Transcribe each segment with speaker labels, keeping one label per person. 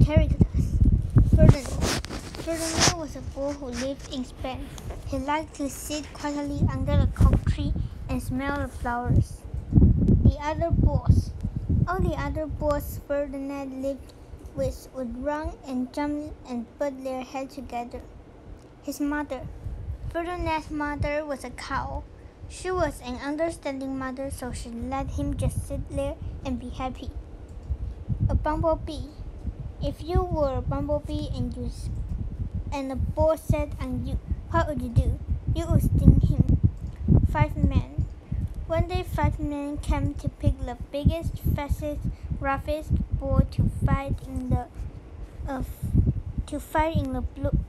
Speaker 1: Characters. Ferdinand. Ferdinand was a boy who lived in Spain. He liked to sit quietly under a coke tree and smell the flowers. The other boys. All the other boys Ferdinand lived with would run and jump and put their heads together. His mother. Ferdinand's mother was a cow. She was an understanding mother, so she let him just sit there and be happy. A bumblebee. If you were a bumblebee and a ball sat on you, what would you do? You would sting him. 5 men. One day 5 men came to pick the biggest, fastest, roughest bull to fight in the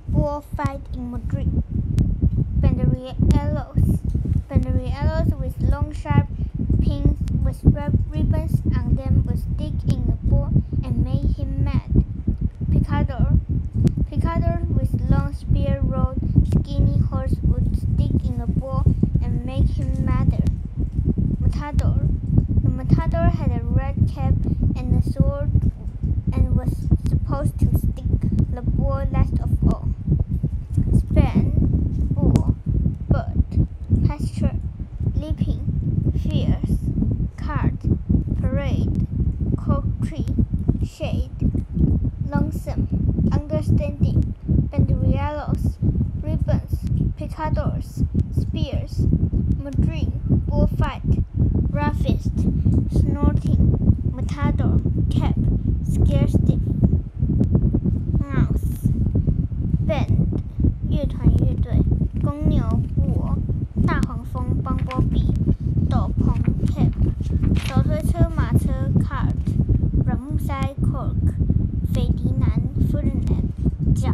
Speaker 1: bullfight in Madrid. Banderilleros. Banderilleros with long sharp pins with ribbons on them would stick in the bull and make him mad. Picador. Picador with long spear-rod skinny horse would stick in the bull and make him madder. Matador. The matador had a red cap and a sword and was supposed to stick the bull last of all. Span. Bull. Bird. Pasture. Leaping. Fierce. Cart. Parade. Coke tree. Shade. Lonesome. Understanding. Banderilleros. Ribbons. Picadors. Spears. Madrid. Bullfight. Roughest. Snorting. Matador. Cap. Scare stiff. Mouse. Band. 乐团乐队。公牛布偶。大黄蜂 Bumblebee。斗篷 Cap。手推车马车 Cart。软木塞 Cork。斐迪南 Ferdinand。脚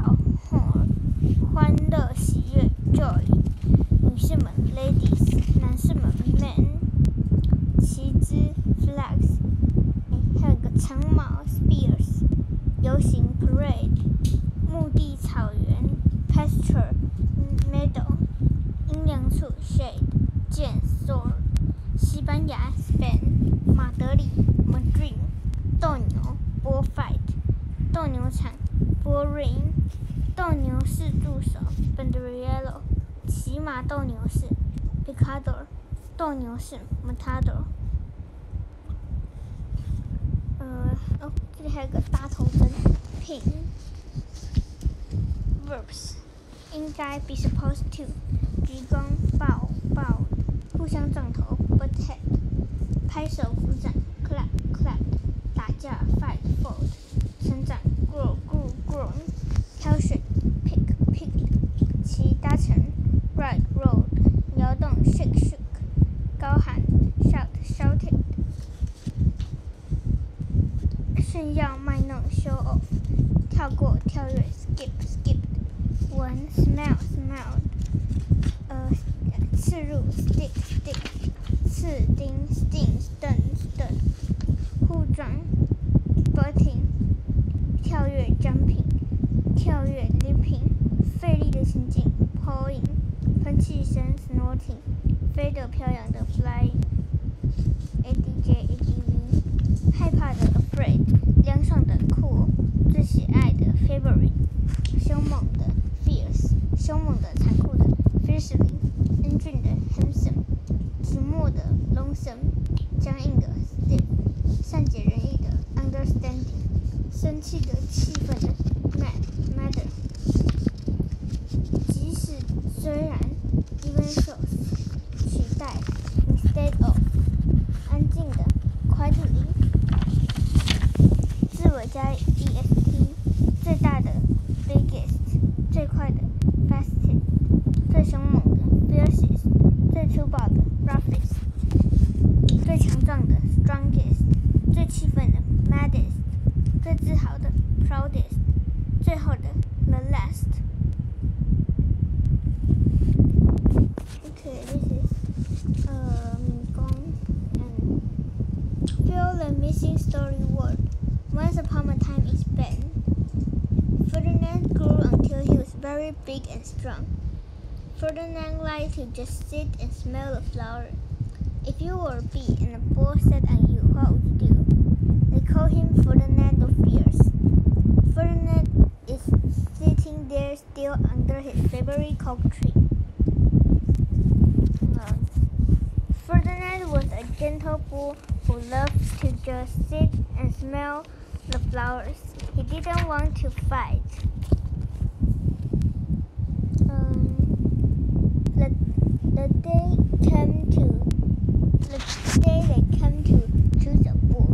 Speaker 1: Horn。欢乐喜悦 Joy。女士们 Ladies。男士们 Men。旗帜 Flags。还有个长矛 Spears。游行 Parade。牧地草原 Pasture。Meadow。阴凉处 Shade。剑 Sword。西班牙 Spain。马德里 Madrid。斗牛 Bullfight。斗牛场 Bull Ring。斗牛士助手 Banderillero。骑马斗牛士 Picador。斗牛士 Matador。这里还有个大头针 Pin。Verbs。应该 be supposed to。鞠躬抱 bowed。互相撞头 butt head。拍手鼓掌 clap clapped。打架 fight fought。成长 grow grew grown。挑选 pick picked。骑搭乘 ride rode。摇动 shake shook。高喊 shout shouted。炫耀卖弄 show off。跳过跳跃 skip skipped。闻 smell smelled。刺入 stick sticked。刺钉 sting stung stung。互撞 butting。跳跃 jumping。跳跃 leaping。费力的行进 pawing。喷气声 snorting。飞得飘扬的 flying。adj adv。害怕的 afraid。凉爽的 cool。最喜爱的 favorite。凶猛的 fierce。凶猛的残酷的 fiercely。英俊的 handsome。寂寞的 lonesome。僵硬的 stiff。善解人意的 understanding。生气的气愤的 mad madder。即使虽然 even so。取代 instead of。安静的 quietly。字尾加 est。最大的 biggest。最快的 fastest。最凶猛的 fiercest。最粗暴的 roughest。最强壮的 strongest。最气愤的 maddest。最自豪的 proudest。最后的 the last。 Okay, this is Mingong and fill the missing story word. Once upon a time in Spain, Ferdinand grew until he was very big and strong. Ferdinand liked to just sit and smell the flower. If you were a bee and a bull sat on you, what would you do? They called him Ferdinand the Fierce. sitting there still under his favorite oak tree. Ferdinand was a gentle bull who loved to just sit and smell the flowers. He didn't want to fight. The day they came to choose a bull.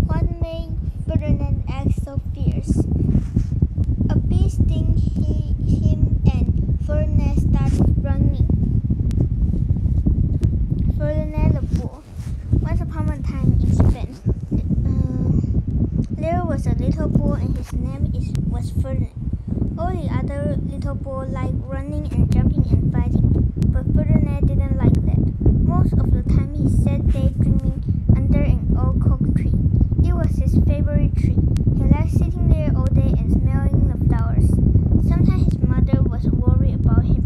Speaker 1: What made Ferdinand act so fierce? A bee stung him and Ferdinand started running. Ferdinand the bull. Once upon a time in Spain, there was a little bull and his name was Ferdinand. All the other little bulls liked running and jumping and fighting, but Ferdinand didn't like that. Most of the time he sat daydreaming under an old oak tree. It was his favorite tree. He liked sitting there all day and smelling the flowers. Sometimes his mother was worried about him.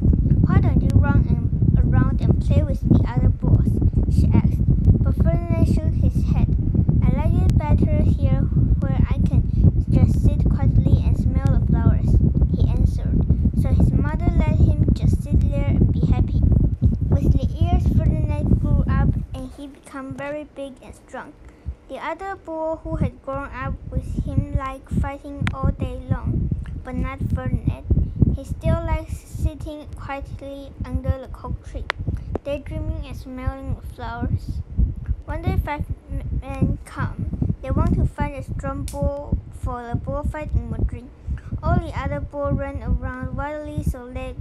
Speaker 1: "Why don't you run around and play with the other bulls?" she asked. But Ferdinand shook his head. "I like it better here where I can just sit quietly and smell the flowers," he answered. So his mother let him just sit there and be happy. With the years, Ferdinand grew up and he became very big and strong. The other bull who had grown up with him liked fighting all day long, but not Ferdinand. He still liked sitting quietly under the oak tree, daydreaming and smelling the flowers. One day 5 men come. They want to find a strong bull for the bullfight in Madrid. All the other bulls ran around wildly so that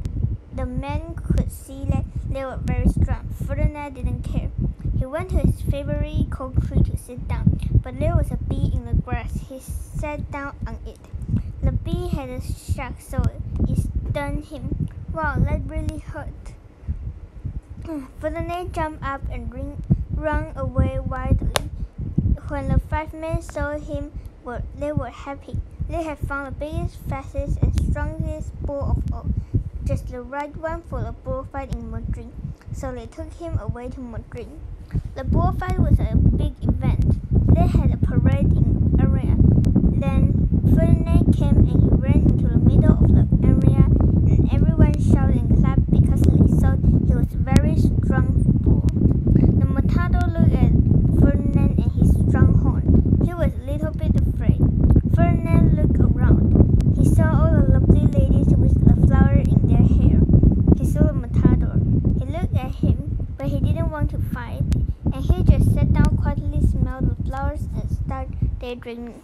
Speaker 1: the men could see that they were very strong. Ferdinand didn't care. He went to his favorite oak tree to sit down, but there was a bee in the grass. He sat down on it. The bee had a shock, so it stung him. Wow, that really hurt. Ferdinand jumped up and ran away wildly. When the 5 men saw him, they were happy. They had found the biggest, fastest, and strongest bull of all, just the right one for the bullfight in Madrid. So they took him away to Madrid. The bullfight was a big event. They had a parade in the area. Then Ferdinand came and he ran into the middle of the area, and everyone shouted and clapped because they thought he was a very strong bull. The matador looked at Ferdinand and his strong horn. He was a little bit afraid. Ferdinand looked around. He saw all the lovely ladies with the flower in their hair. He saw the matador. He looked at him, but he didn't want to fight, and he just sat down quietly, smelled the flowers, and started daydreaming.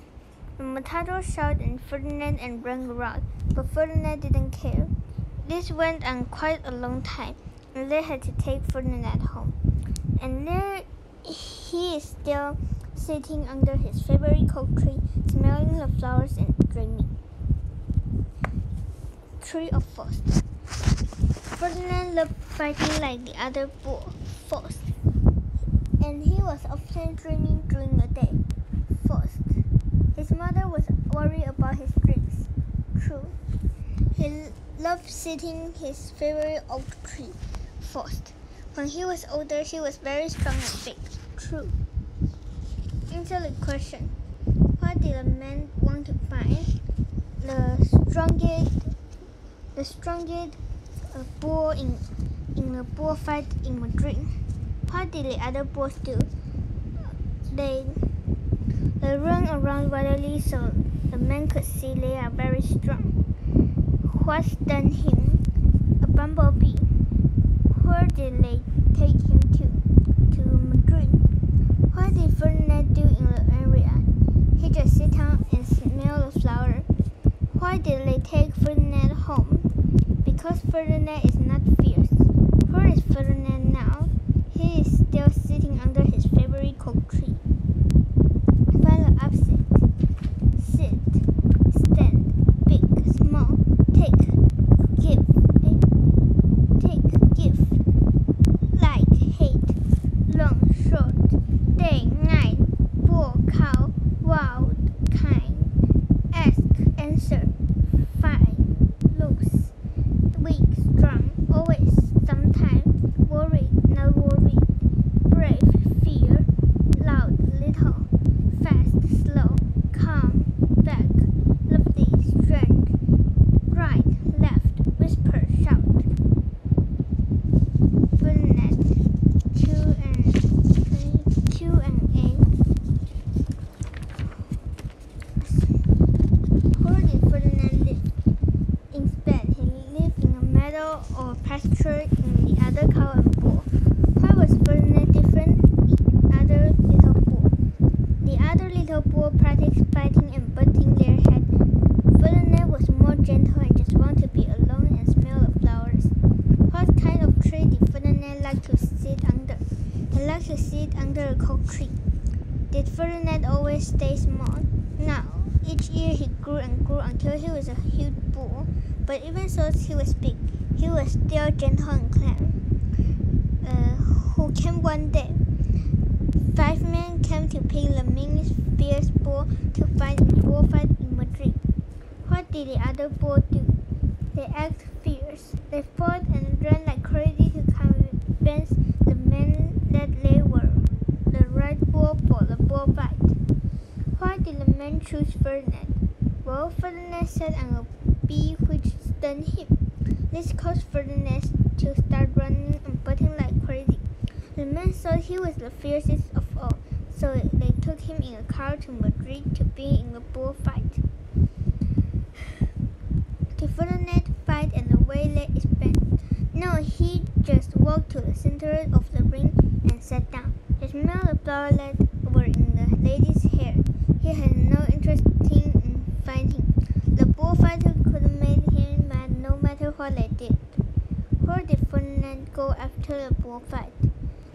Speaker 1: The matador shouted at Ferdinand and ran around, but Ferdinand didn't care. This went on quite a long time, and they had to take Ferdinand home. And there he is still sitting under his favorite oak tree, smelling the flowers and dreaming. Tree of Faust. Ferdinand loved fighting like the other bull, Faust, and he was often dreaming during the day. Faust. His mother was worried about his dreams. True. He loved sitting his favorite oak tree, Faust. When he was older, he was very strong and big. True. Answer the question. What did the men want to find? The strongest bull in the bullfight in Madrid. What did the other bulls do? They run around wildly so the men could see they are very strong. What stung him? A bumblebee. Where did they take him to? To Madrid. What did Ferdinand do in the area? He just sat down and smelled the flower. Why did they take Ferdinand home? Because Ferdinand is not fierce. Where is Ferdinand now? He is still sitting under his favorite oak tree. Find the opposite. Sit, stand, big, small, take, give, like, hate, long, short, day, night, bull, cow, wild, kind, ask, answer, fine, loose, weak, strong, always, sometime, worried, not worried, brave, under a coke tree. Did Ferdinand always stay small? No. Each year he grew and grew until he was a huge bull. But even though he was big, he was still gentle and calm. Who came one day? 5 men came to pick the meanest fierce bull to fight in a bullfight in Madrid. What did the other bulls do? They acted fierce. They fought and ran like crazy to convince the men that they were the right bull for the bullfight. Why did the men choose Ferdinand? Well, Ferdinand sat on a bee which stung him. This caused Ferdinand to start running and biting like crazy. The men thought he was the fiercest of all, so they took him in a car to Madrid to be in a bullfight. Did Ferdinand fight and the way leg is bent? No, he just walked to the center of the ring and sat down. He smelled the flowers that were in the lady's hair. He had no interest in fighting. The bullfighter couldn't make him mad no matter what they did. Where did Ferdinand go after the bullfight?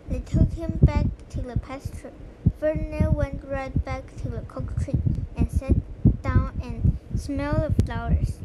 Speaker 1: They took him back to the pasture. Ferdinand went right back to the coke tree and sat down and smelled the flowers.